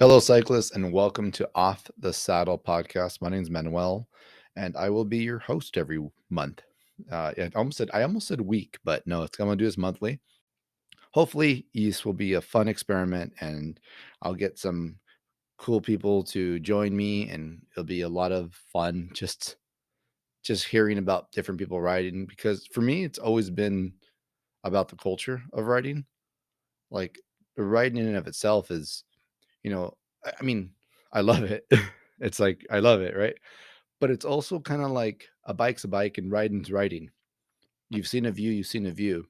Hello, cyclists, and welcome to Off the Saddle podcast. My name is Manuel, and I will be your host every month. I almost said week, but no, it's I'm gonna do this monthly. Hopefully, this will be a fun experiment, and I'll get some cool people to join me, and it'll be a lot of fun just hearing about different people riding. Because for me, it's always been about the culture of riding. Like the riding in and of itself is You know, I mean, I love it. It's like I love it, right? But it's also kind of like a bike's a bike and riding's riding. You've seen a view.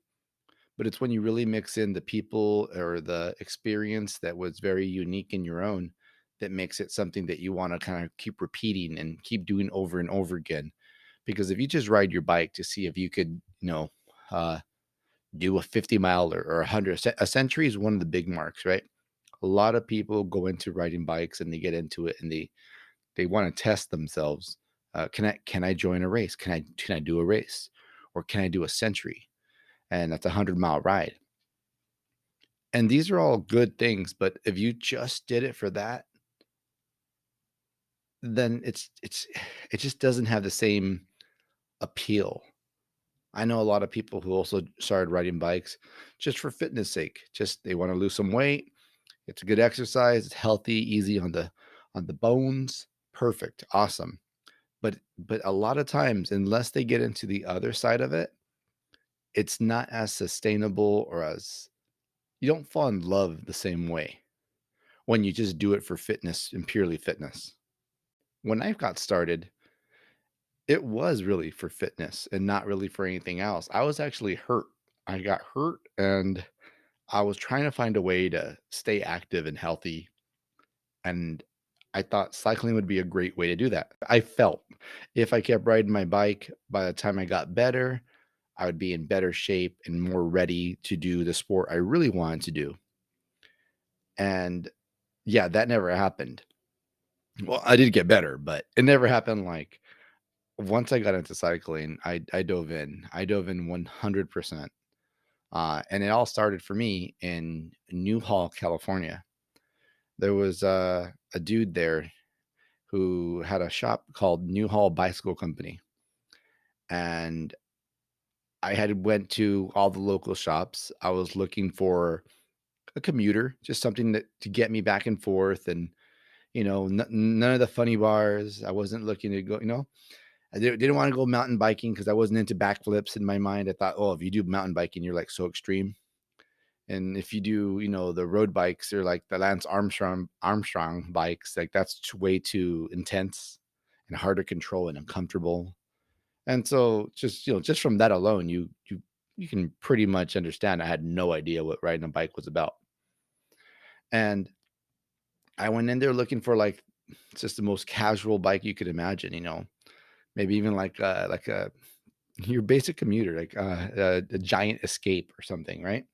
But it's when you really mix in the people or the experience that was very unique in your own that makes it something that you want to kind of keep repeating and keep doing over and over again. Because if you just ride your bike to see if you could, uh, do a 50 mile or 100, a century is one of the big marks, right? A lot of people go into riding bikes and they get into it and they want to test themselves. Can I join a race? Can I do a race, or can I do a century? And that's 100-mile ride. And these are all good things, but if you just did it for that, then it just doesn't have the same appeal. I know a lot of people who also started riding bikes just for fitness sake. Just they want to lose some weight. It's a good exercise. It's healthy, easy on the bones. Perfect. Awesome. But a lot of times, unless they get into the other side of it, it's not as sustainable, or as you don't fall in love the same way when you just do it for fitness and purely fitness. When I got started, it was really for fitness and not really for anything else. I was actually hurt. I got hurt and I was trying to find a way to stay active and healthy, and I thought cycling would be a great way to do that. I felt if I kept riding my bike, by the time I got better, I would be in better shape and more ready to do the sport I really wanted to do. And yeah, that never happened. Well, I did get better, but it never happened. Like once I got into cycling, I dove in. I dove in 100%. And it all started for me in Newhall, California. There was a dude there who had a shop called Newhall Bicycle Company, and I had went to all the local shops. I was looking for a commuter, just something that to get me back and forth, and none of the funny bars. I wasn't looking to go. I didn't want to go mountain biking because I wasn't into backflips in my mind. I thought, oh, if you do mountain biking, you're like so extreme. And if you do, the road bikes or like the Lance Armstrong bikes, like that's way too intense and hard to control and uncomfortable. And so just from that alone, you can pretty much understand I had no idea what riding a bike was about. And I went in there looking for like just the most casual bike you could imagine, maybe even like a your basic commuter, like a giant Escape or something, right?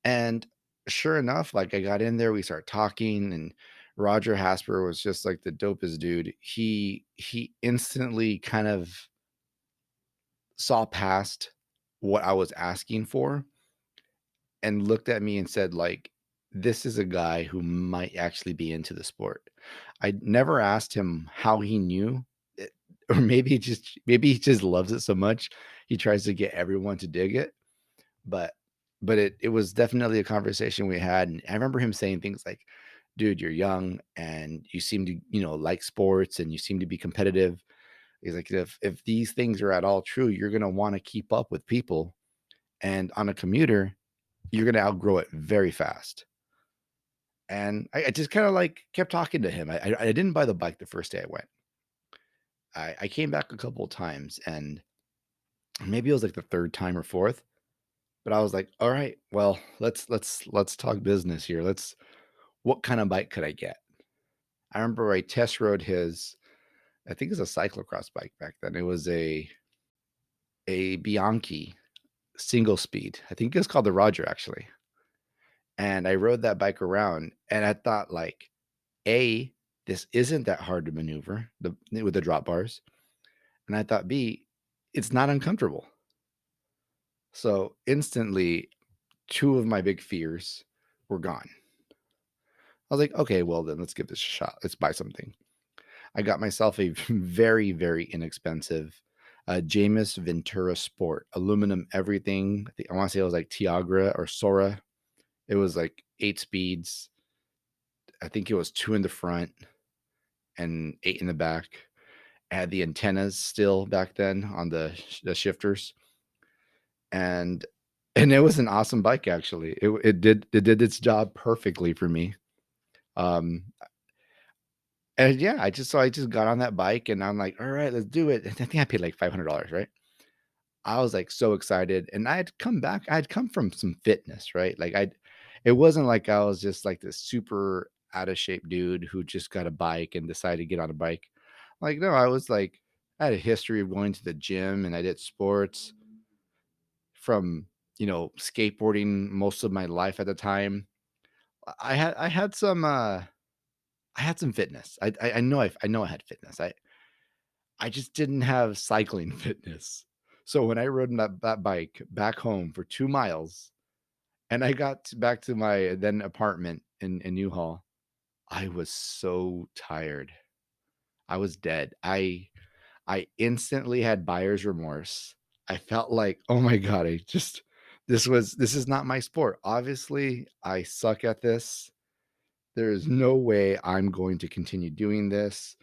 And sure enough, like I got in there, we started talking, and Roger Hasper was just like the dopest dude. He instantly kind of saw past what I was asking for and looked at me and said, like, this is a guy who might actually be into the sport. I never asked him how he knew it, or maybe he just loves it so much he tries to get everyone to dig it. But it was definitely a conversation we had. And I remember him saying things like, dude, you're young and you seem to, like sports, and you seem to be competitive. He's like, if these things are at all true, you're gonna want to keep up with people. And on a commuter, you're going to outgrow it very fast. And I just kind of like kept talking to him. I didn't buy the bike the first day I went. I came back a couple of times, and maybe it was like the third time or fourth. But I was like, all right, well, let's talk business here. What kind of bike could I get? I remember I test rode his, I think it was a cyclocross bike back then. It was a Bianchi single speed. I think it was called the Roger actually. And I rode that bike around, and I thought like, A, this isn't that hard to maneuver with the drop bars. And I thought, B, it's not uncomfortable. So instantly, two of my big fears were gone. I was like, okay, well then let's give this a shot. Let's buy something. I got myself a very, very inexpensive Jameis Ventura Sport, aluminum everything. I want to say it was like Tiagra or Sora. It was like 8 speeds. I think it was 2 in the front and 8 in the back. It had the antennas still back then on the shifters, and it was an awesome bike actually. It did its job perfectly for me. Um, and yeah, I just got on that bike and I'm like, all right, let's do it. And I think I paid like $500, right? I was like so excited, and I had come from some fitness, right? It wasn't like I was just like this super out of shape dude who just got a bike and decided to get on a bike. Like, no, I was like, I had a history of going to the gym and I did sports from, skateboarding most of my life at the time. I had some, I had some fitness. I know I had fitness. I just didn't have cycling fitness. So when I rode that bike back home for 2 miles and I got back to my then apartment in Newhall, I was so tired. I was dead. I instantly had buyer's remorse. I felt like, "Oh my god, this is not my sport. Obviously, I suck at this. There is no way I'm going to continue doing this.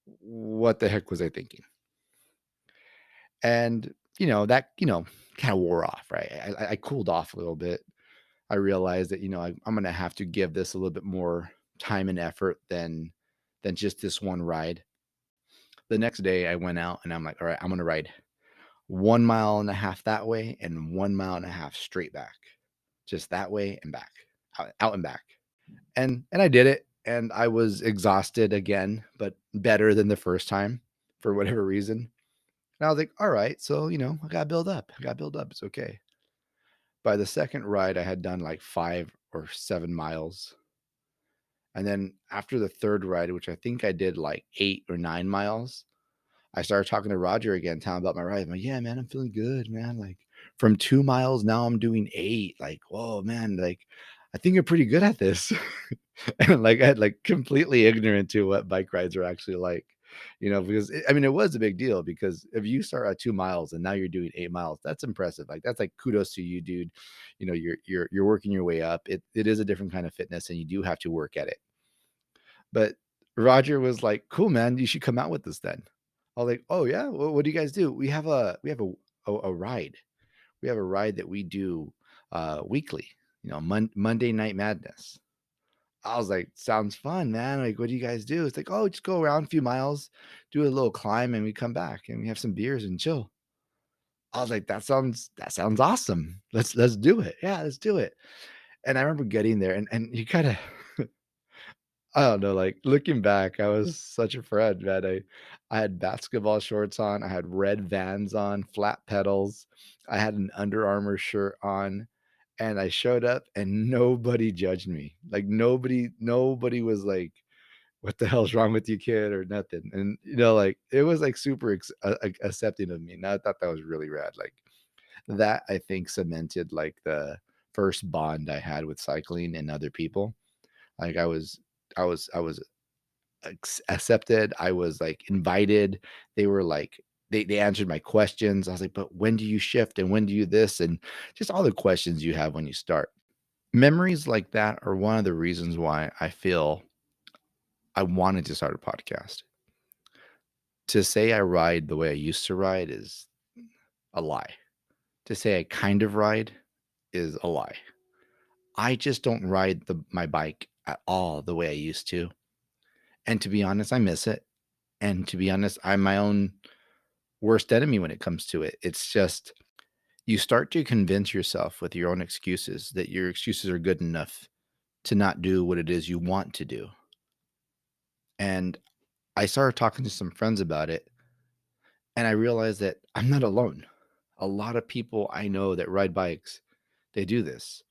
What the heck was I thinking?" And, that, kinda wore off, right? I cooled off a little bit. I realized that, I'm gonna have to give this a little bit more time and effort than just this one ride. The next day, I went out and I'm like, "All right, I'm gonna ride 1.5 miles that way and 1.5 miles straight back. Just that way and back, out and back." And I did it, and I was exhausted again, but better than the first time for whatever reason. And I was like, "All right, so, I gotta build up. I gotta build up. It's okay." By the second ride, I had done like 5 or 7 miles. And then after the third ride, which I think I did like 8 or 9 miles, I started talking to Roger again, telling him about my ride. I'm like, "Yeah, man, I'm feeling good, man. Like from 2 miles, now I'm doing 8. Like, whoa, man, like I think you're pretty good at this." And like I had like completely ignorant to what bike rides are actually like, because I mean, it was a big deal because if you start at 2 miles and now you're doing 8 miles, that's impressive. Like that's like kudos to you, dude. You're working your way up. It is a different kind of fitness and you do have to work at it. But Roger was like, "Cool, man. You should come out with us then." I was like, "Oh yeah, what do you guys do?" We have a ride. We have a ride that we do weekly. Monday Night Madness. I was like, "Sounds fun, man. Like, what do you guys do?" It's like, "Oh, just go around a few miles, do a little climb, and we come back and we have some beers and chill." I was like, "That sounds awesome. Let's do it. Yeah, let's do it." And I remember getting there, and you kind of I don't know, like, looking back, I was such a friend, man. I had basketball shorts on, I had red Vans on, flat pedals, I had an Under Armour shirt on, and I showed up and nobody judged me. Like, nobody was like, "What the hell's wrong with you, kid?" or nothing. And, like, it was, like, super accepting of me, and I thought that was really rad. Like, that I think cemented, like, the first bond I had with cycling and other people. Like, I was accepted. I was like invited. They were like, they answered my questions. I was like, but when do you shift and when do you this? And just all the questions you have when you start. Memories like that are one of the reasons why I feel I wanted to start a podcast. To say I ride the way I used to ride is a lie. To say I kind of ride is a lie. I just don't ride my bike at all the way I used to. And to be honest, I miss it. And to be honest, I'm my own worst enemy when it comes to it. It's just you start to convince yourself with your own excuses that your excuses are good enough to not do what it is you want to do. And I started talking to some friends about it, and I realized that I'm not alone. A lot of people I know that ride bikes, they do this.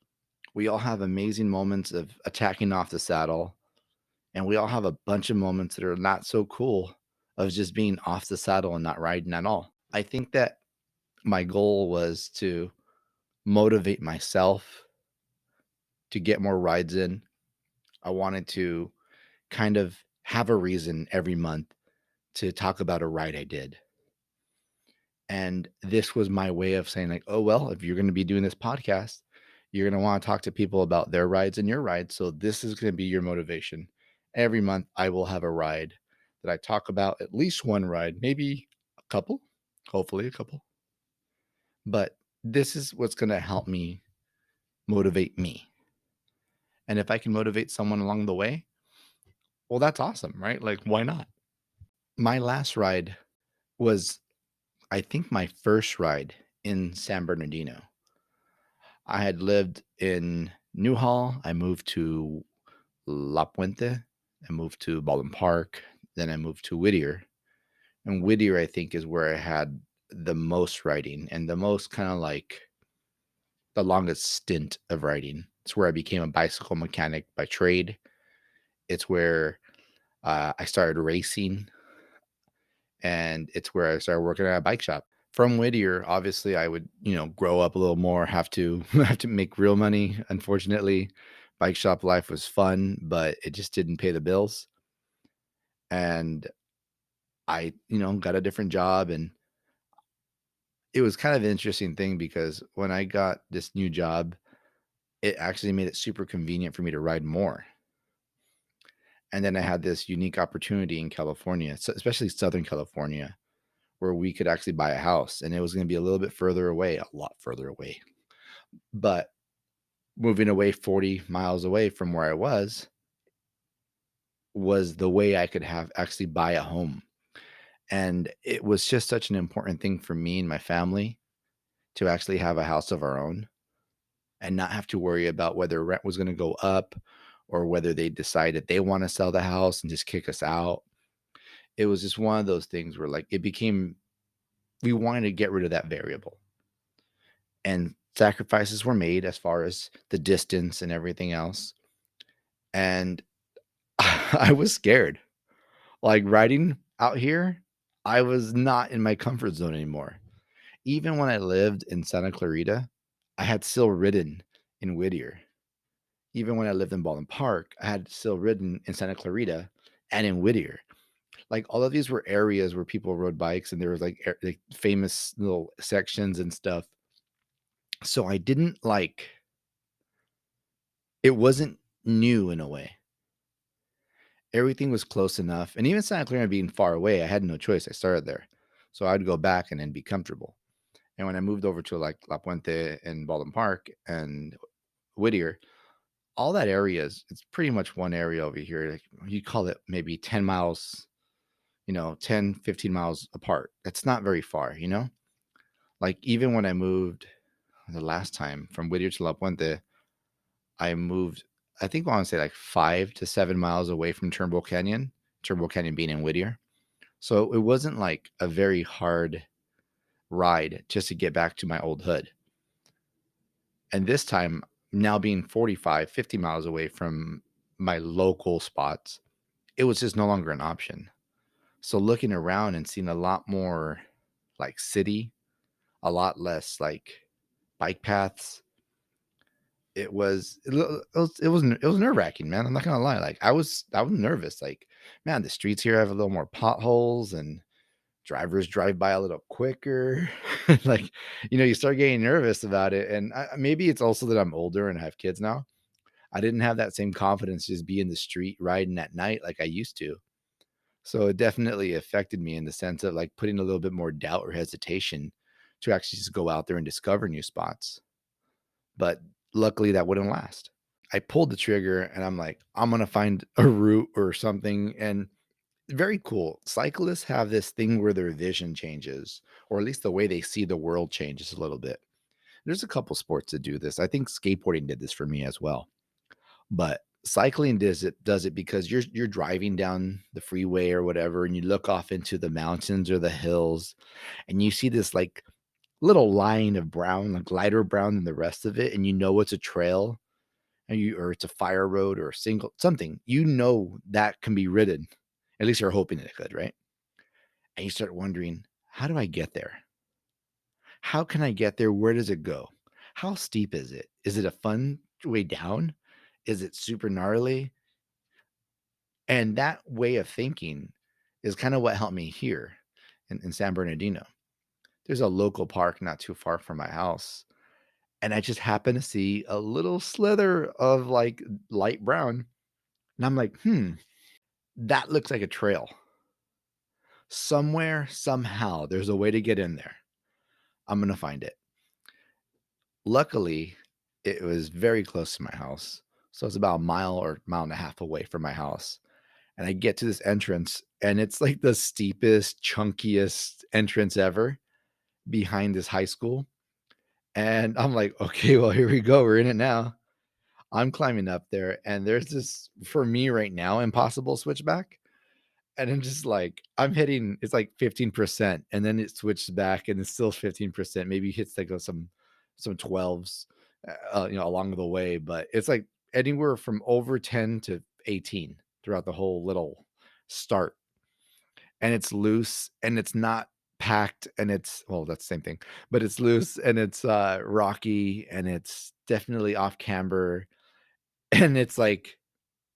We all have amazing moments of attacking off the saddle, and we all have a bunch of moments that are not so cool of just being off the saddle and not riding at all. I think that my goal was to motivate myself to get more rides in, I wanted to kind of have a reason every month to talk about a ride I did. And this was my way of saying, like, oh, well, if you're going to be doing this podcast, you're going to want to talk to people about their rides and your rides. So this is going to be your motivation. Every month, I will have a ride that I talk about, at least one ride, maybe a couple, hopefully a couple. But this is what's going to help me motivate me. And if I can motivate someone along the way, well, that's awesome, right? Like, why not? My last ride was, I think, my first ride in San Bernardino. I had lived in Newhall. I moved to La Puente. I moved to Baldwin Park. Then I moved to Whittier. And Whittier, I think, is where I had the most riding and the most kind of like the longest stint of riding. It's where I became a bicycle mechanic by trade. It's where I started racing, and it's where I started working at a bike shop. From Whittier, obviously, I would, grow up a little more, have to have to make real money. Unfortunately, bike shop life was fun, but it just didn't pay the bills. And I, got a different job, and it was kind of an interesting thing because when I got this new job, it actually made it super convenient for me to ride more. And then I had this unique opportunity in California, especially Southern California, where we could actually buy a house, and it was going to be a little bit further away, a lot further away. But moving away 40 miles away from where I was the way I could have actually buy a home. And it was just such an important thing for me and my family to actually have a house of our own and not have to worry about whether rent was going to go up or whether they decided they want to sell the house and just kick us out. It was just one of those things where like it became we wanted to get rid of that variable. And sacrifices were made as far as the distance and everything else. And I was scared. Like riding out here, I was not in my comfort zone anymore. Even when I lived in Santa Clarita, I had still ridden in Whittier. Even when I lived in Baldwin Park, I had still ridden in Santa Clarita and in Whittier. Like all of these were areas where people rode bikes and there was like famous little sections and stuff. So I didn't like it wasn't new in a way. Everything was close enough. And even Santa Clara being far away, I had no choice. I started there. So I'd go back and then be comfortable. And when I moved over to like La Puente and Baldwin Park and Whittier, all that area it's pretty much one area over here. Like you call it maybe 10 miles, 10, 15 miles apart. That's not very far. Like even when I moved the last time from Whittier to La Puente, I moved, I think I want to say like 5 to 7 miles away from Turnbull Canyon being in Whittier. So it wasn't like a very hard ride just to get back to my old hood. And this time, now being 45, 50 miles away from my local spots, it was just no longer an option. So looking around and seeing a lot more like city, a lot less like bike paths. It was nerve wracking, man. I'm not gonna lie. Like I was nervous. Like, man, the streets here have a little more potholes and drivers drive by a little quicker. Like, you start getting nervous about it. And maybe it's also that I'm older and have kids now. I didn't have that same confidence just be in the street riding at night like I used to. So it definitely affected me in the sense of like putting a little bit more doubt or hesitation to actually just go out there and discover new spots. But luckily that wouldn't last. I pulled the trigger and I'm like, I'm going to find a route or something. And very cool. Cyclists have this thing where their vision changes, or at least the way they see the world changes a little bit. There's a couple sports that do this. I think skateboarding did this for me as well. But cycling does it because you're driving down the freeway or whatever, and you look off into the mountains or the hills, and you see this like little line of brown, like lighter brown than the rest of it, and it's a trail, or it's a fire road or a single something. That can be ridden. At least you're hoping it could, right? And you start wondering, how do I get there? How can I get there? Where does it go? How steep is it? Is it a fun way down? Is it super gnarly? And that way of thinking is kind of what helped me here in San Bernardino. There's a local park not too far from my house, and I just happened to see a little slither of like light brown. And I'm like, that looks like a trail. Somewhere, somehow, there's a way to get in there. I'm going to find it. Luckily, it was very close to my house. So it's about a mile or mile and a half away from my house. And I get to this entrance, and it's like the steepest, chunkiest entrance ever behind this high school. And I'm like, okay, well, here we go. We're in it now. I'm climbing up there, and there's this, for me right now, impossible switchback. And I'm just like, I'm hitting, it's like 15%, and then it switches back and it's still 15%. Maybe hits like some 12s, along the way, but it's like anywhere from over 10 to 18 throughout the whole little start. And it's loose and it's not packed, and it's, well, that's the same thing, but it's loose and it's rocky and it's definitely off camber. And it's like,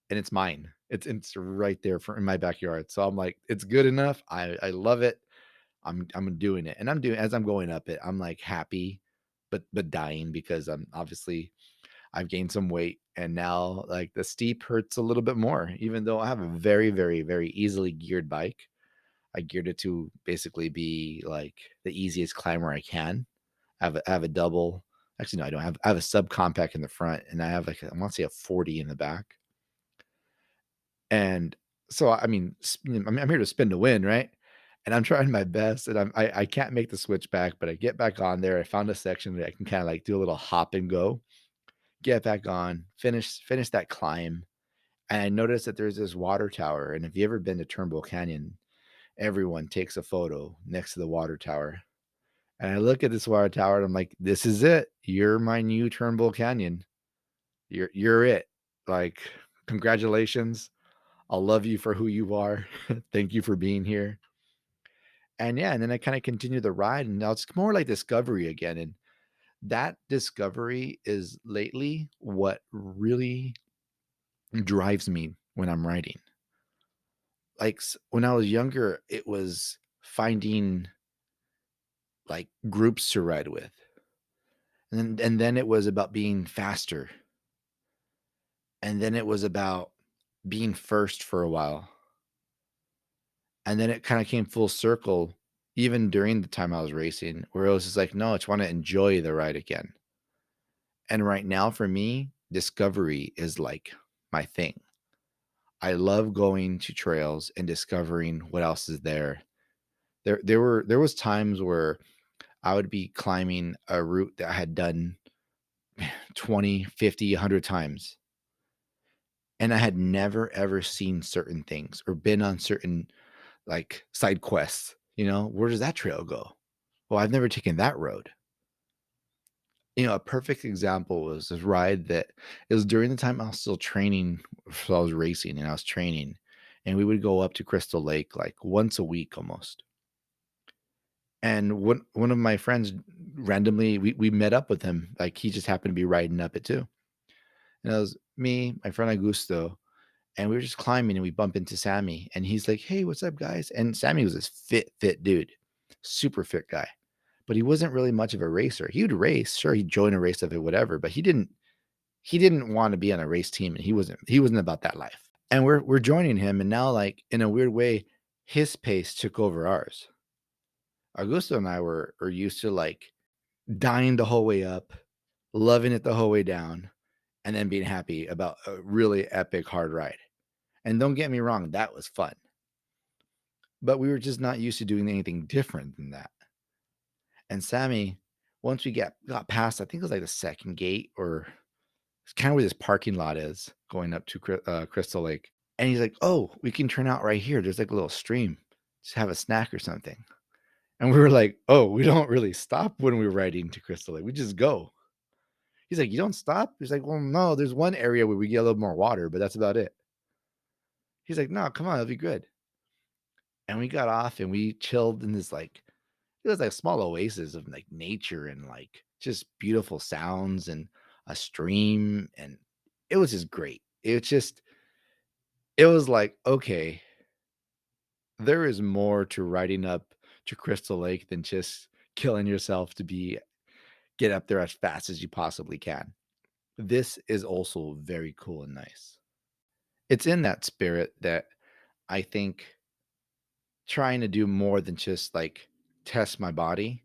and it's mine. It's right there for in my backyard. So I'm like, it's good enough. I love it. I'm doing it. And I'm doing, as I'm going up it, I'm like happy, but dying, because I'm obviously, I've gained some weight, and now like the steep hurts a little bit more, even though I have a very, very, very easily geared bike. I geared it to basically be like the easiest climber I can. I have a double. Actually, no, I don't have. I have a subcompact in the front, and I have like I want to say a 40 in the back. And so, I mean, I'm here to spin to win, right? And I'm trying my best, and I can't make the switch back, but I get back on there. I found a section that I can kind of like do a little hop and go, get back on, finish that climb. And I noticed that there's this water tower. And if you ever been to Turnbull Canyon, everyone takes a photo next to the water tower. And I look at this water tower and I'm like, this is it. You're my new Turnbull Canyon. You're it. Like, congratulations. I'll love you for who you are. Thank you for being here. And yeah, and then I kind of continue the ride, and now it's more like discovery again. And that discovery is lately what really drives me when I'm riding. Like when I was younger, it was finding like groups to ride with. And then it was about being faster. And then it was about being first for a while. And then it kind of came full circle, even during the time I was racing, where it was just like, no, I just want to enjoy the ride again. And right now for me, discovery is like my thing. I love going to trails and discovering what else is there. There was times where I would be climbing a route that I had done 20, 50, 100 times. And I had never ever seen certain things or been on certain like side quests. Where does that trail go? Well, I've never taken that road. A perfect example was this ride that it was during the time I was still training. So I was racing and I was training, and we would go up to Crystal Lake like once a week almost. And one of my friends randomly, we met up with him. Like he just happened to be riding up it too. And it was me, my friend Augusto, and we were just climbing and we bump into Sammy. And he's like, "Hey, what's up, guys?" And Sammy was this fit dude, super fit guy. But he wasn't really much of a racer. He would race, sure, he'd join a race of it, whatever, but he didn't want to be on a race team, and he wasn't about that life. And we're joining him, and now like in a weird way, his pace took over ours. Augusto and I are used to like dying the whole way up, loving it the whole way down, and then being happy about a really epic hard ride. And don't get me wrong, that was fun. But we were just not used to doing anything different than that. And Sammy, once we got past, I think it was like the second gate, or it's kind of where this parking lot is going up to Crystal Lake. And he's like, "Oh, we can turn out right here. There's like a little stream. Just have a snack or something." And we were like, "Oh, we don't really stop when we're riding to Crystal Lake. We just go." He's like, "You don't stop?" He's like, "Well, no, there's one area where we get a little more water, but that's about it." He's like, "No, come on, it'll be good." And we got off and we chilled in this like, it was like a small oasis of like nature and like just beautiful sounds and a stream, and it was just great. It was just, it was like, okay, there is more to riding up to Crystal Lake than just killing yourself to be get up there as fast as you possibly can. This is also very cool and nice. It's in that spirit that I think trying to do more than just like test my body,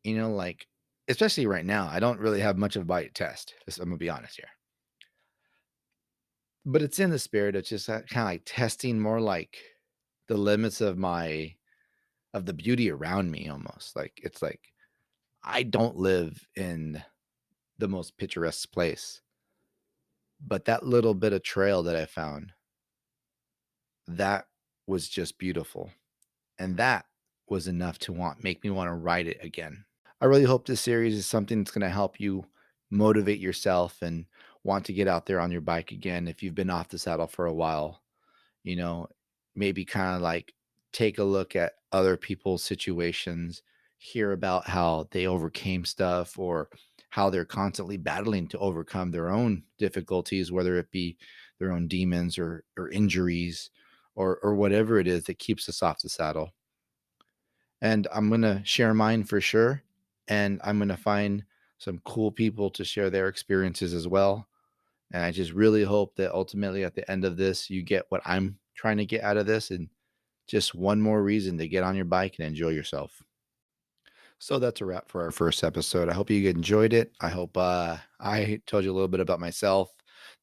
like especially right now, I don't really have much of a body to test. I'm gonna be honest here. But it's in the spirit of just kind of like testing more like the limits of the beauty around me almost. Like it's like I don't live in the most picturesque place, but that little bit of trail that I found, that was just beautiful. And that was enough to make me want to write it again. I really hope this series is something that's going to help you motivate yourself and want to get out there on your bike again if you've been off the saddle for a while. You know, maybe kind of like take a look at other people's situations, hear about how they overcame stuff or how they're constantly battling to overcome their own difficulties, whether it be their own demons or injuries or whatever it is that keeps us off the saddle. And I'm going to share mine for sure. And I'm going to find some cool people to share their experiences as well. And I just really hope that ultimately at the end of this, you get what I'm trying to get out of this and just one more reason to get on your bike and enjoy yourself. So that's a wrap for our first episode. I hope you enjoyed it. I hope I told you a little bit about myself.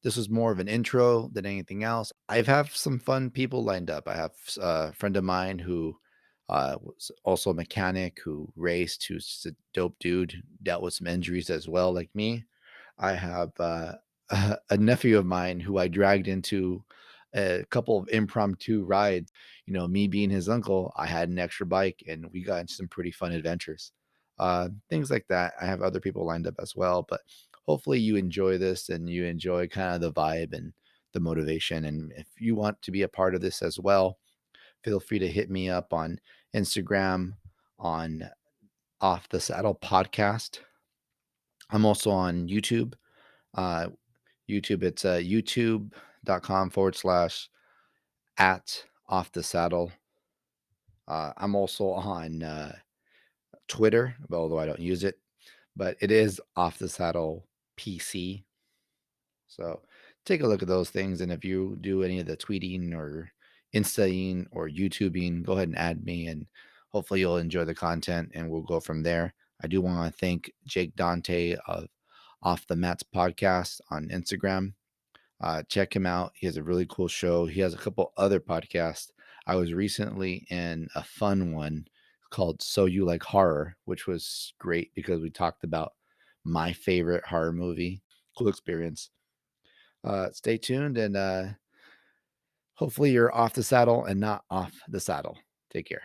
This was more of an intro than anything else. I have some fun people lined up. I have a friend of mine who was also a mechanic who raced, who's just a dope dude, dealt with some injuries as well, like me. I have a nephew of mine who I dragged into a couple of impromptu rides. Me being his uncle, I had an extra bike and we got into some pretty fun adventures. Things like that. I have other people lined up as well, but hopefully you enjoy this and you enjoy kind of the vibe and the motivation. And if you want to be a part of this as well, feel free to hit me up on Instagram on Off the Saddle Podcast. I'm also on YouTube. Uh, YouTube, it's youtube.com/ at Off the Saddle. I'm also on Twitter, although I don't use it, but it is Off the Saddle PC. So take a look at those things. And if you do any of the tweeting or Instaing or YouTubing, go ahead and add me and hopefully you'll enjoy the content and we'll go from there. I do want to thank Jake Dante of Off the Mats podcast on Instagram. Check him out. He has a really cool show. He has a couple other podcasts. I was recently in a fun one called So You Like Horror, which was great because we talked about my favorite horror movie. Cool experience. Stay tuned and hopefully you're off the saddle and not off the saddle. Take care.